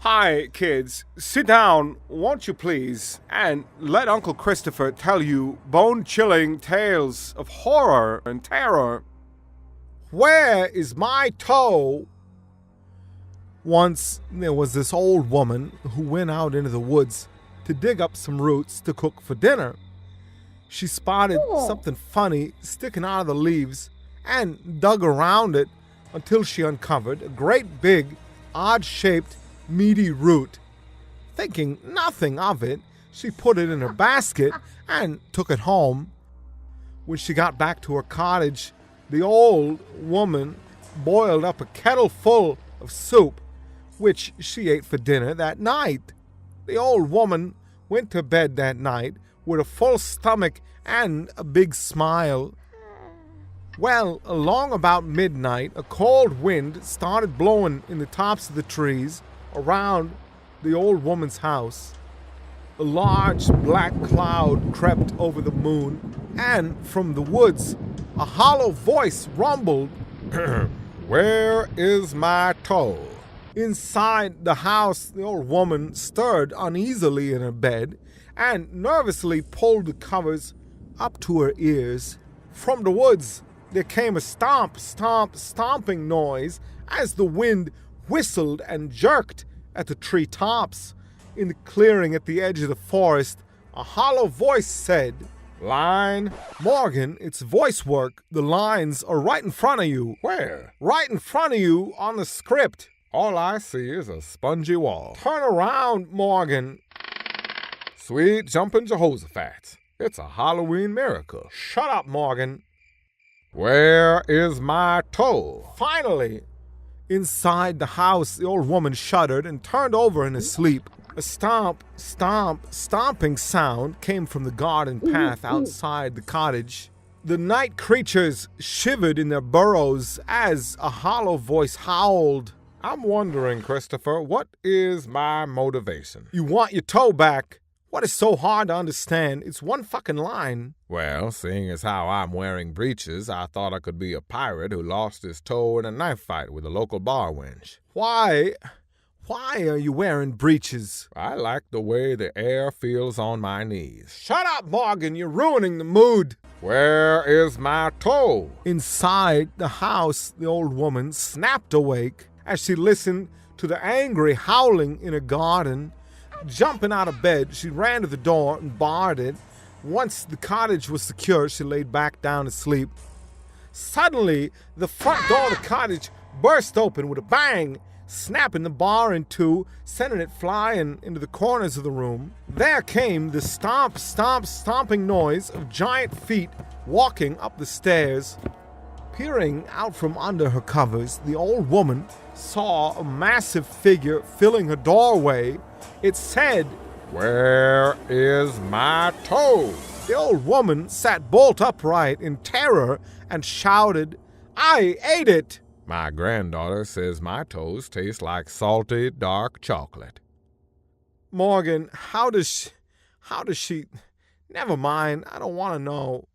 Hi, kids. Sit down, won't you please, and let Uncle Christopher tell you bone-chilling tales of horror and terror. Where is my toe? Once there was this old woman who went out into the woods to dig up some roots to cook for dinner. She spotted something funny sticking out of the leaves and dug around it until she uncovered a great big, odd-shaped, meaty root. Thinking nothing of it, she put it in her basket and took it home. When she got back to her cottage, the old woman boiled up a kettle full of soup, which she ate for dinner that night. The old woman went to bed that night with a full stomach and a big smile. Well, along about midnight, a cold wind started blowing in the tops of the trees around the old woman's house. A large black cloud crept over the moon, and from the woods, a hollow voice rumbled, "Where is my toe?" Inside the house, the old woman stirred uneasily in her bed and nervously pulled the covers up to her ears. From the woods, there came a stomping noise as the wind whistled and jerked at the tree tops. In the clearing at the edge of the forest, a hollow voice said, "Line." "Morgan, it's voice work. The lines are right in front of you." "Where?" "Right in front of you on the script." "All I see is a spongy wall." "Turn around, Morgan." "Sweet jumping Jehoshaphat. It's a Halloween miracle." "Shut up, Morgan." "Where is my toe?" Finally, inside the house, the old woman shuddered and turned over in her sleep. A stomping sound came from the garden path outside the cottage. The night creatures shivered in their burrows as a hollow voice howled. "I'm wondering, Christopher, what is my motivation?" "You want your toe back. What is so hard to understand? It's one fucking line." "Well, seeing as how I'm wearing breeches, I thought I could be a pirate who lost his toe in a knife fight with a local bar wench." Why are you wearing breeches?" "I like the way the air feels on my knees." "Shut up, Morgan. You're ruining the mood." "Where is my toe?" Inside the house, the old woman snapped awake as she listened to the angry howling in her garden. Jumping out of bed, she ran to the door and barred it. Once the cottage was secure, she laid back down to sleep. Suddenly, the front door of the cottage burst open with a bang, snapping the bar in two, sending it flying into the corners of the room. There came the stomping noise of giant feet walking up the stairs. Peering out from under her covers, the old woman saw a massive figure filling her doorway. It said, "Where is my toe?" The old woman sat bolt upright in terror and shouted, "I ate it!" "My granddaughter says my toes taste like salty, dark chocolate." "Morgan, how does she... Never mind, I don't want to know."